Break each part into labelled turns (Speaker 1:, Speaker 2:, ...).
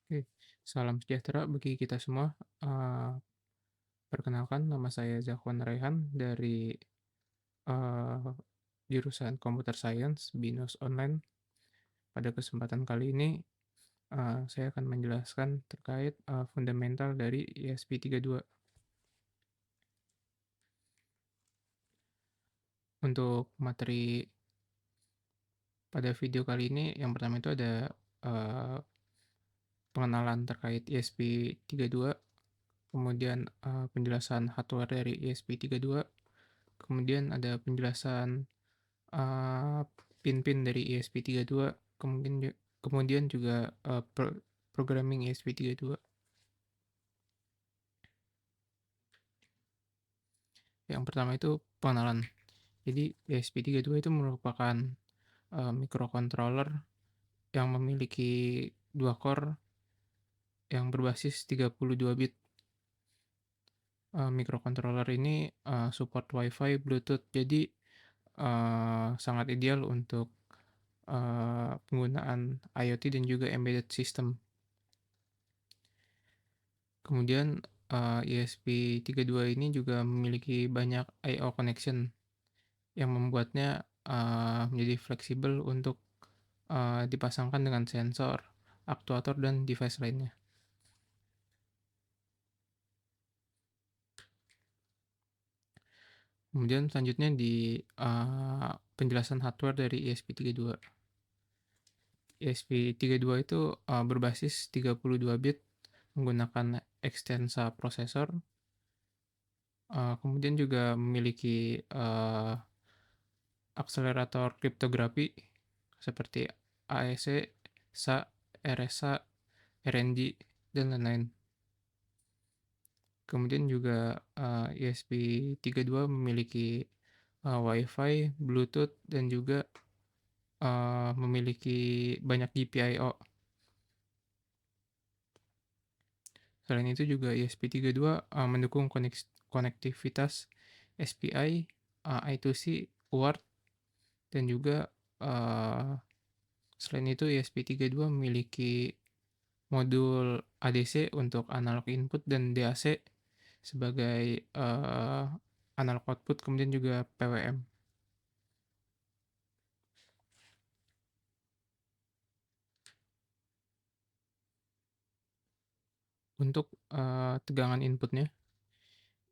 Speaker 1: Oke, salam sejahtera bagi kita semua. Eee, Perkenalkan nama saya Zakwan Raihan dari, eee, jurusan Computer Science BINUS Online. Pada kesempatan kali ini, saya akan menjelaskan terkait, fundamental dari ESP32. Untuk materi pada video kali ini yang pertama itu ada, eee, pengenalan terkait ESP32, kemudian, penjelasan hardware dari ESP32, kemudian ada penjelasan pin-pin dari ESP32, kemudian juga, programming ESP32. Yang pertama itu pengenalan. Jadi ESP32 itu merupakan, microcontroller yang memiliki 2 core yang berbasis 32 bit. Microcontroller ini, support Wi-Fi, Bluetooth, jadi, sangat ideal untuk, penggunaan IoT dan juga embedded system. Kemudian, ESP32 ini juga memiliki banyak I/O connection yang membuatnya, menjadi fleksibel untuk, dipasangkan dengan sensor, aktuator, dan device lainnya. Kemudian selanjutnya di, penjelasan hardware dari ESP32. ESP32 itu, berbasis 32 bit menggunakan Extensa prosesor, kemudian juga memiliki, akselerator kriptografi seperti AEC, SA, RSA, RNG, dan lain-lain. Kemudian juga ESP32 memiliki Wi-Fi, Bluetooth, dan juga memiliki banyak GPIO. Selain itu juga ESP32 mendukung konektivitas SPI, I2C, UART, dan juga selain itu ESP32 memiliki modul ADC untuk analog input dan DAC sebagai analog output, kemudian juga PWM. Untuk tegangan inputnya,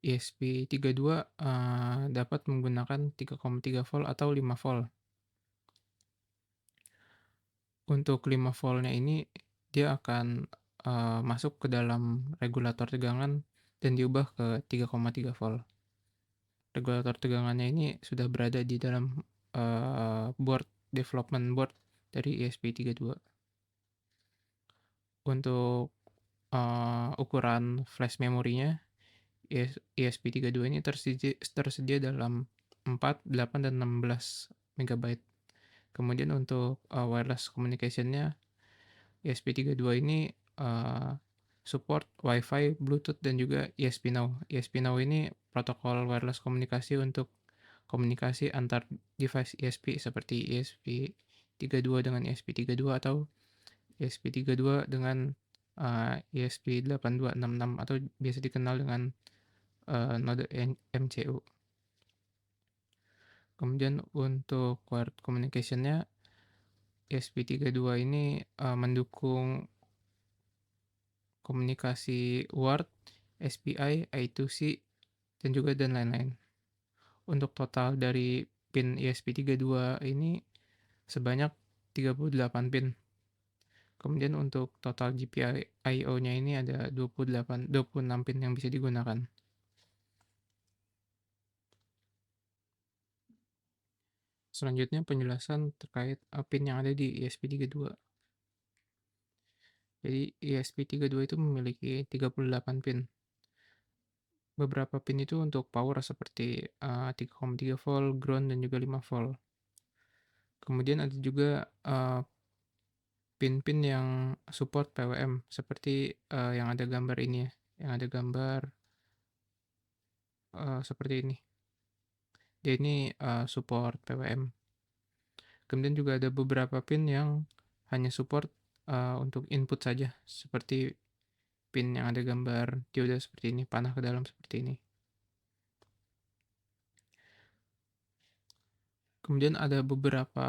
Speaker 1: ESP32 dapat menggunakan 3,3 volt atau 5 volt. Untuk 5 voltnya ini dia akan masuk ke dalam regulator tegangan dan diubah ke 3,3 volt. Regulator tegangannya ini sudah berada di dalam development board dari ESP32. Untuk ukuran flash memorinya, ESP32 ini tersedia dalam 4, 8, dan 16 MB. Kemudian untuk wireless communication-nya, ESP32 ini support Wi-Fi, Bluetooth, dan juga ESP-Now. ESP-Now ini protokol wireless komunikasi untuk komunikasi antar device ESP seperti ESP32 dengan ESP32 atau ESP32 dengan ESP8266 atau biasa dikenal dengan node MCU. Kemudian untuk wired communication-nya, ESP32 ini mendukung komunikasi UART, SPI, I2C, dan lain-lain. Untuk total dari pin ESP32 ini sebanyak 38 pin. Kemudian untuk total GPIO-nya ini ada 26 pin yang bisa digunakan. Selanjutnya penjelasan terkait pin yang ada di ESP32. Jadi ESP32 itu memiliki 38 pin. Beberapa pin itu untuk power seperti 3,3 volt, ground, dan juga 5 volt. Kemudian ada juga pin-pin yang support PWM seperti yang ada gambar ini ya, yang ada gambar seperti ini. Dia ini support PWM. Kemudian juga ada beberapa pin yang hanya support untuk input saja, seperti pin yang ada gambar dioda seperti ini, panah ke dalam seperti ini. Kemudian ada beberapa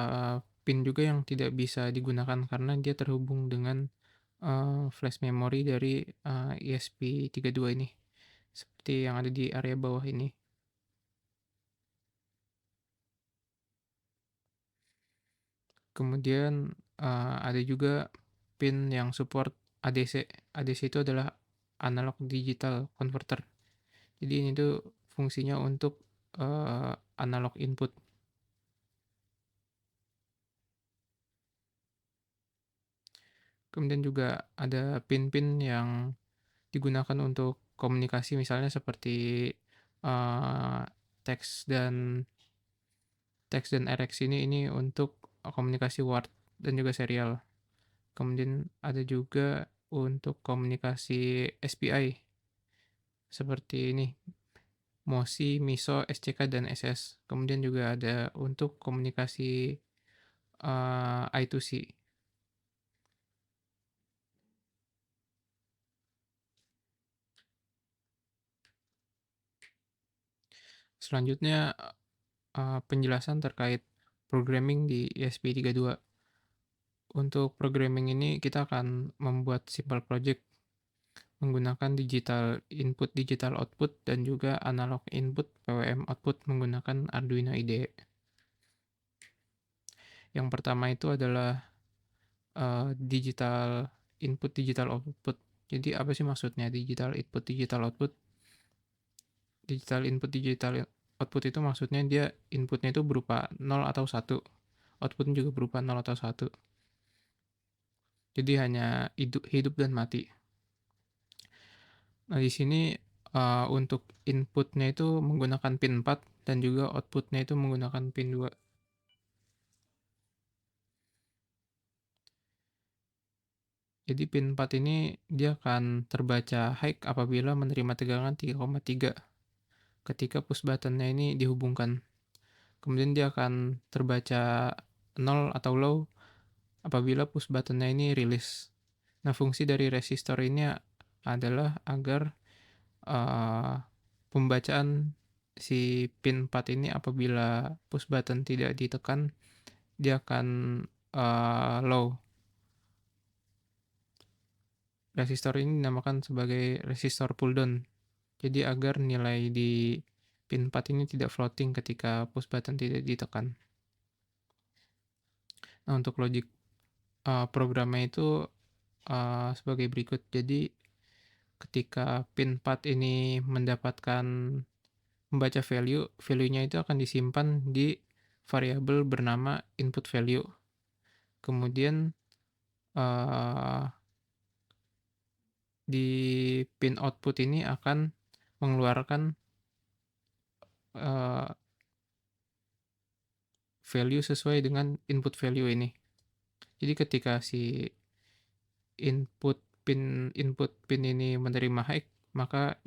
Speaker 1: pin juga yang tidak bisa digunakan karena dia terhubung dengan, flash memory dari, ESP32 ini, seperti yang ada di area bawah ini. Kemudian, ada juga pin yang support ADC. ADC itu adalah analog digital converter. Jadi ini tuh fungsinya untuk, analog input. Kemudian juga ada pin-pin yang digunakan untuk komunikasi misalnya seperti, eee, teks dan RX ini untuk komunikasi word dan juga serial. Kemudian ada juga untuk komunikasi SPI seperti ini, MOSI, MISO, SCK, dan SS. Kemudian juga ada untuk komunikasi, I2C. Selanjutnya, penjelasan terkait programming di ESP32. Untuk programming ini kita akan membuat simple project menggunakan digital input, digital output, dan juga analog input, PWM output menggunakan Arduino IDE. Yang pertama itu adalah digital input, digital output. Jadi apa sih maksudnya digital input, digital output? Digital input, digital output itu maksudnya dia inputnya itu berupa 0 atau 1, outputnya juga berupa 0 atau 1. Jadi hanya hidup dan mati. Nah, di sini untuk inputnya itu menggunakan pin 4 dan juga outputnya itu menggunakan pin 2. Jadi pin 4 ini dia akan terbaca high apabila menerima tegangan 3,3 ketika push buttonnya ini dihubungkan. Kemudian dia akan terbaca 0 atau low apabila push buttonnya ini release. Nah, fungsi dari resistor ini adalah agar uh, pembacaan si pin 4 ini apabila push button tidak ditekan, dia akan low. Resistor ini dinamakan sebagai resistor pull down. Jadi agar nilai di pin 4 ini tidak floating ketika push button tidak ditekan. Nah, untuk logic programnya itu sebagai berikut. Jadi ketika pin 4 ini mendapatkan membaca value, value-nya itu akan disimpan di variabel bernama input value. Kemudian di pin output ini akan mengeluarkan value sesuai dengan input value ini. Jadi ketika si input pin ini menerima high, maka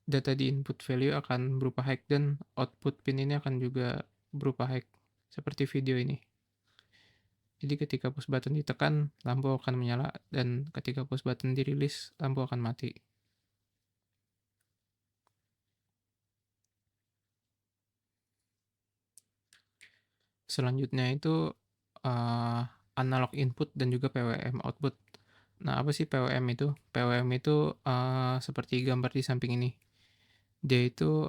Speaker 1: data di input value akan berupa high dan output pin ini akan juga berupa high seperti video ini. Jadi ketika push button ditekan, lampu akan menyala, dan ketika push button dirilis, lampu akan mati. Selanjutnya itu analog input dan juga PWM output. Nah, apa sih PWM itu? PWM itu seperti gambar di samping ini. Dia itu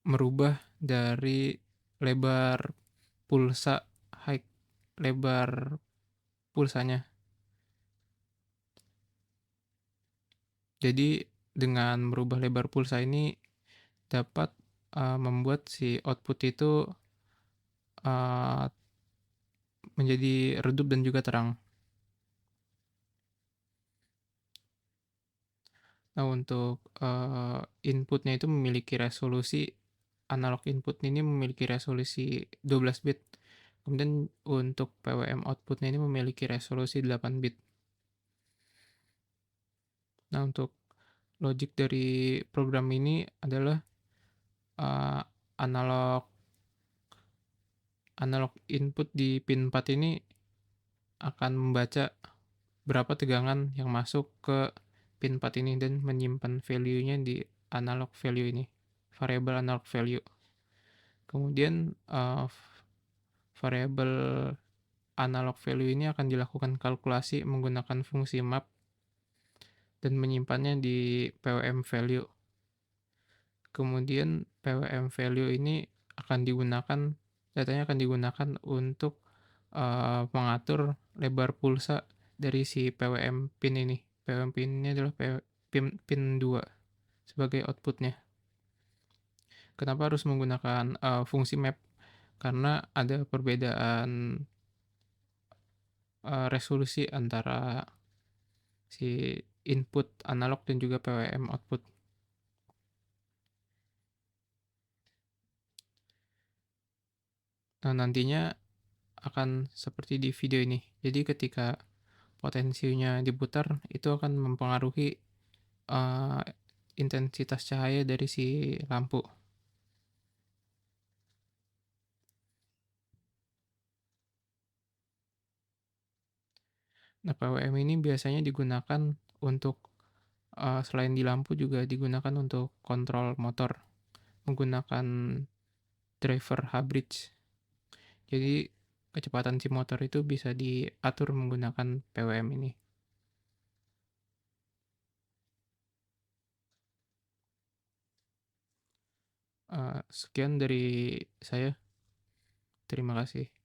Speaker 1: merubah dari lebar pulsa high, lebar pulsanya. Jadi dengan merubah lebar pulsa ini dapat membuat si output itu menjadi redup dan juga terang. Nah, untuk inputnya itu memiliki resolusi, analog input ini memiliki resolusi 12 bit. Kemudian untuk PWM outputnya ini memiliki resolusi 8 bit. Nah, untuk logic dari program ini adalah uh, analog analog input di pin 4 ini akan membaca berapa tegangan yang masuk ke pin 4 ini dan menyimpan value-nya di analog value ini, variable analog value. Kemudian, variable analog value ini akan dilakukan kalkulasi menggunakan fungsi map dan menyimpannya di PWM value. Kemudian PWM value ini akan digunakan datanya akan digunakan untuk, mengatur lebar pulsa dari si PWM pin ini. PWM pin ini adalah pin 2 sebagai output-nya. Kenapa harus menggunakan, fungsi map? Karena ada perbedaan, resolusi antara si input analog dan juga PWM output. Nah, nantinya akan seperti di video ini. Jadi ketika potensinya diputar, itu akan mempengaruhi, eee, intensitas cahaya dari si lampu. Nah, PWM ini biasanya digunakan untuk, selain di lampu juga digunakan untuk kontrol motor menggunakan driver H-bridge. Jadi kecepatan si motor itu bisa diatur menggunakan PWM ini. Sekian dari saya, terima kasih.